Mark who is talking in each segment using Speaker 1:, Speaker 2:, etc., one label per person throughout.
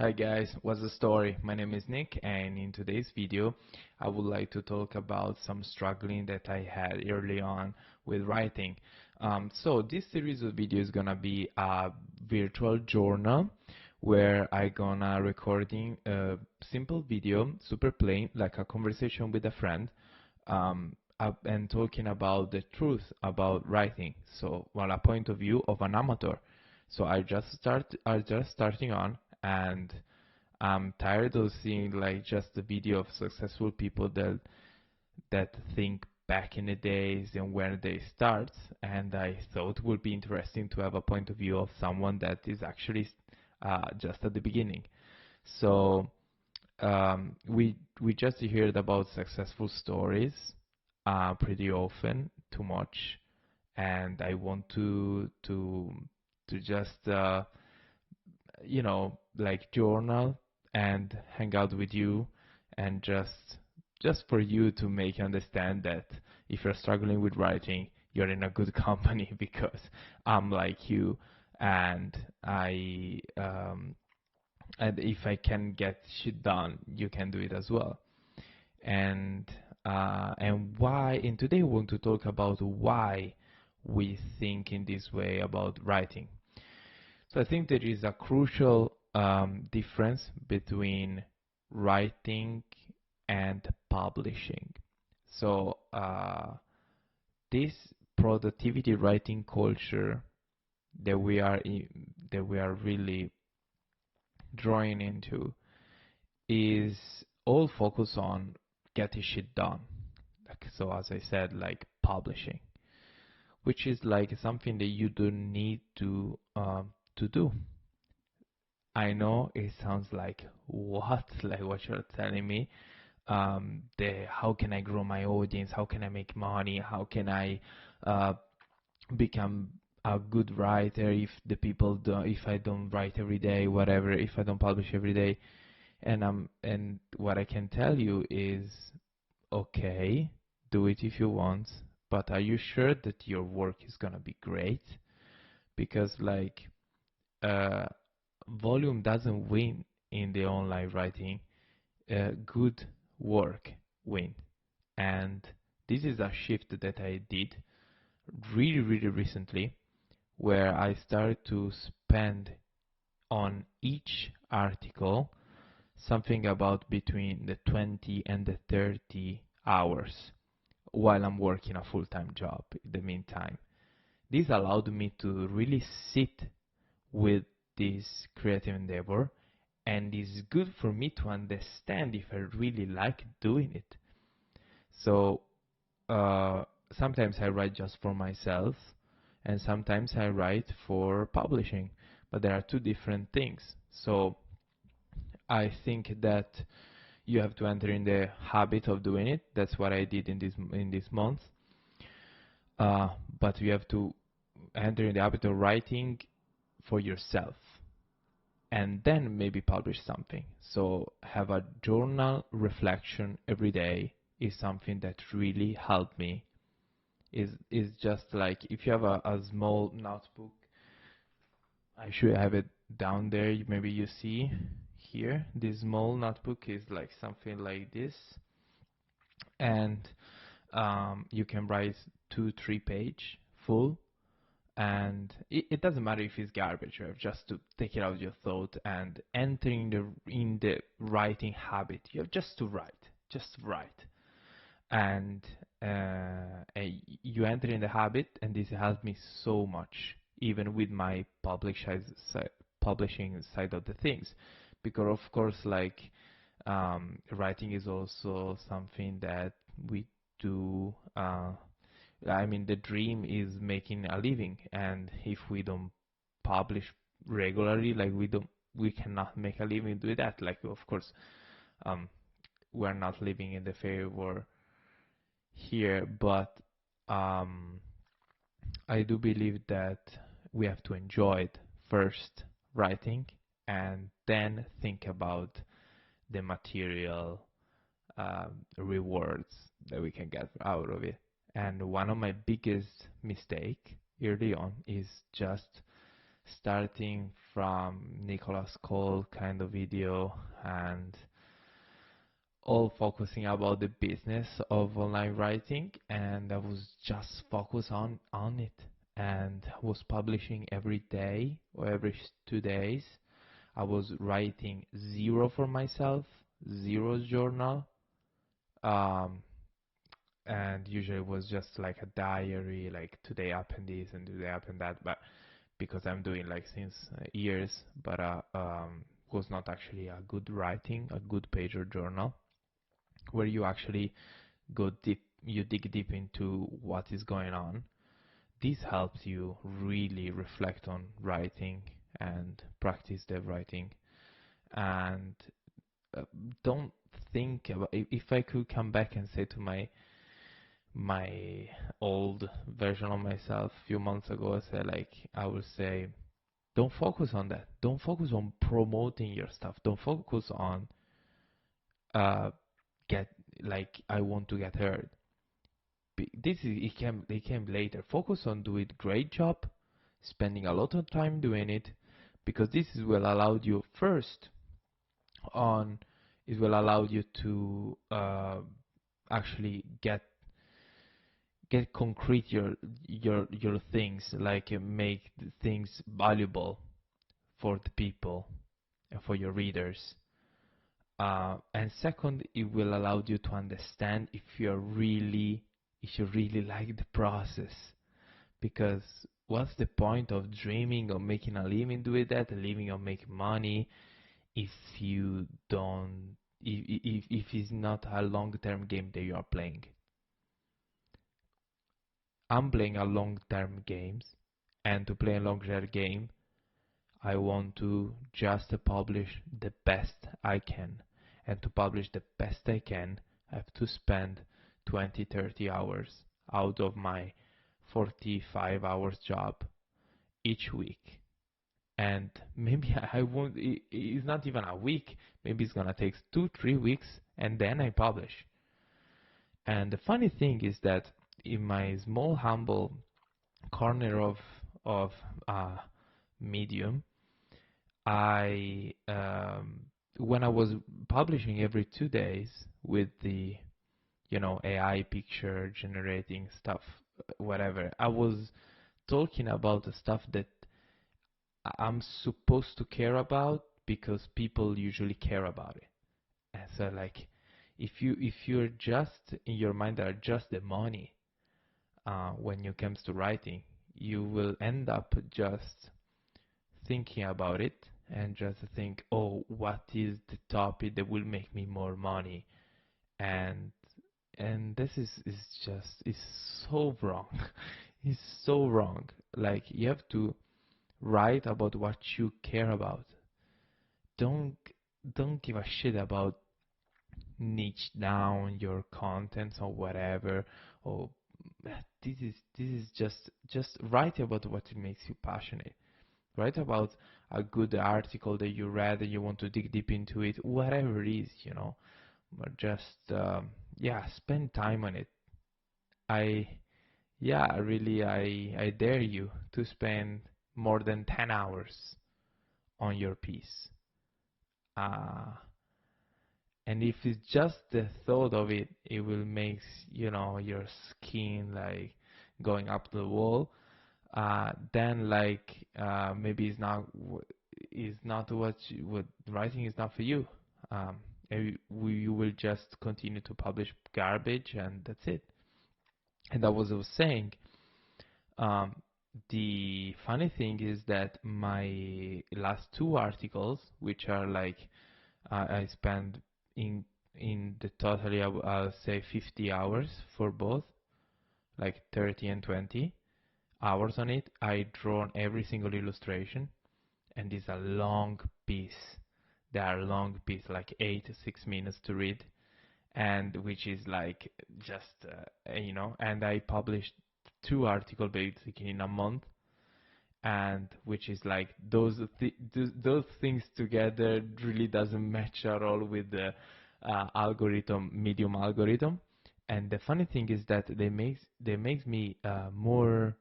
Speaker 1: Hi guys, what's the story? My name is Nick, and in today's video I would like to talk about some struggling that I had early on with writing. So this series of video is gonna be a virtual journal where I gonna recording a simple video, super plain, like a conversation with a friend, and talking about the truth about writing. So, well, a point of view of an amateur. So I just starting on, and I'm tired of seeing like just the video of successful people that think back in the days and where they start. And I thought it would be interesting to have a point of view of someone that is actually just at the beginning. So we just heard about successful stories pretty often, too much, and I want to just like journal and hang out with you, and just for you to make you understand that if you're struggling with writing, you're in a good company because I'm like you, and and if I can get shit done, you can do it as well. And why, and today I want to talk about why we think in this way about writing. So I think there is a crucial difference between writing and publishing. So this productivity writing culture that that we are really drawing into is all focused on getting shit done. Like, so as I said, like publishing, which is like something that you don't need to do. I know it sounds like what, like what you're telling me. The how can I grow my audience? How can I make money? How can I uh, become a good writer if the people don't, if I don't write every day, whatever, if I don't publish every day? And what I can tell you is, okay, do it if you want, but are you sure that your work is gonna be great? Because like uh, volume doesn't win in the online writing. Good work win, and this is a shift that I did really recently, where I started to spend on each article something about between the 20 and the 30 hours while I'm working a full-time job in the meantime. This allowed me to really sit with this creative endeavor, and it's good for me to understand if I really like doing it. So sometimes I write just for myself, and sometimes I write for publishing, but there are two different things. So I think that you have to enter in the habit of doing it. That's what I did in this month. But you have to enter in the habit of writing for yourself, and then maybe publish something. So have a journal reflection every day is something that really helped me. Is just like if you have a small notebook, I should have it down there. Maybe you see here, this small notebook is like something like this, and you can write 2-3 page full, and it doesn't matter if it's garbage. You have just to take it out of your thought and entering in the writing habit. You have just to write, and you enter in the habit, and this helped me so much, even with my publishing side of the things, because of course, like writing is also something that we do. I mean, the dream is making a living, and if we don't publish regularly, like we cannot make a living do that. Like, of course, um, we're not living in the fairy world here, but um, I do believe that we have to enjoy it first, writing, and then think about the material rewards that we can get out of it. And one of my biggest mistake early on is just starting from Nicholas Cole kind of video and all focusing about the business of online writing, and I was just focused on it and was publishing every day or every 2 days. I was writing zero for myself, zero journal, um, and usually it was just like a diary, like today happened this and today happened that, but because I'm doing like since years, but was not actually a good writing, a good page or journal where you actually go deep, you dig deep into what is going on. This helps you really reflect on writing and practice the writing. And uh, don't think about, if I could come back and say to my old version of myself a few months ago, I would say, don't focus on that. Don't focus on promoting your stuff. Don't focus on uh get like I want to get heard. This is it came later. Focus on doing great job, spending a lot of time doing it, because this is will allow you first on it will allow you to actually get concrete your things, like make the things valuable for the people and for your readers. And second, it will allow you to understand if you really like the process. Because what's the point of dreaming of making a living doing that, living of making money, if you don't, if it's not a long-term game that you are playing? I'm playing a long-term games, and to play a long-term game, I want to just publish the best I can. And to publish the best I can, I have to spend 20, 30 hours out of my 45 hours job each week. And maybe I won't, it's not even a week, maybe it's gonna take 2, 3 weeks, and then I publish. And the funny thing is that in my small, humble corner of uh, Medium, I when I was publishing every 2 days with the AI picture generating stuff, whatever, I was talking about the stuff that I'm supposed to care about because people usually care about it. And so like if you're just in your mind are just the money when it comes to writing, you will end up just thinking about it and just think, oh, what is the topic that will make me more money? And this is so wrong. It's so wrong. Like you have to write about what you care about. Don't don't give a shit about niche down your contents or whatever. Or this is just write about what it makes you passionate. Write about a good article that you read and you want to dig deep into it, whatever it is. But just yeah, spend time on it. I Yeah, really, I dare you to spend more than 10 hours on your piece. Uh, and if it's just the thought of it, it will make your skin like going up to the wall. Then like maybe it's not what writing is not for you. And you will just continue to publish garbage, and that's it. And that was I was saying. Um, the funny thing is that my last two articles, which are like I spent in the totally I'll say 50 hours for both, like 30 and 20 hours on it. I drawn every single illustration, and it's a long piece. They are long piece, like 8 to 6 minutes to read, and which is like just And I published two articles basically in a month, and which is like those things together really doesn't match at all with the Medium algorithm. And the funny thing is that they makes me more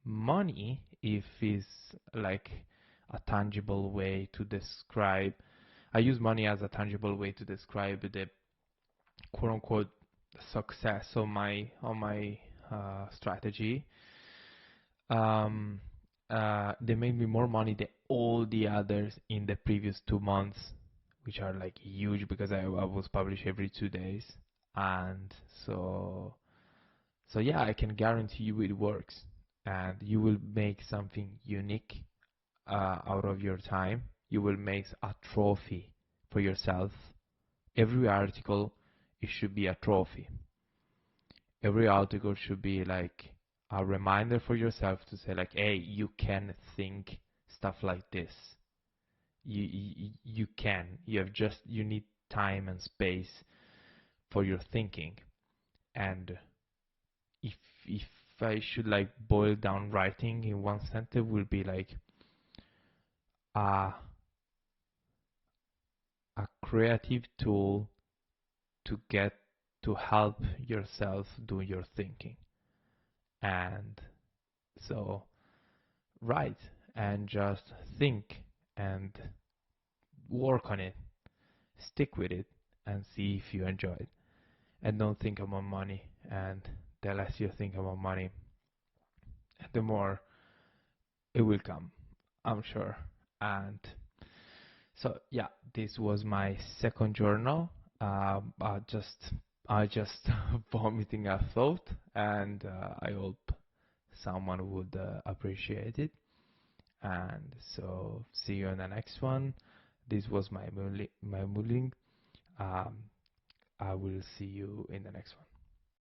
Speaker 1: money if it's like a tangible way to describe. I use money as a tangible way to describe the quote unquote success of my strategy. Um, they made me more money than all the others in the previous 2 months, which are like huge because I was published every 2 days, and so yeah, I can guarantee you it works, and you will make something unique out of your time. You will make a trophy for yourself. Every article, it should be a trophy. Every article should be like a reminder for yourself to say like, hey, you can think stuff like this. You can. You need time and space for your thinking. And if if I should like boil down writing in one sentence, would be like a a creative tool to get to help yourself do your thinking. And so write and just think and work on it, stick with it, and see if you enjoy it. And don't think about money. And the less you think about money, the more it will come, I'm sure. And so yeah, this was my second journal. I just vomiting a thought, and I hope someone would appreciate it. And so see you in the next one. This was my mulling. Um, I will see you in the next one.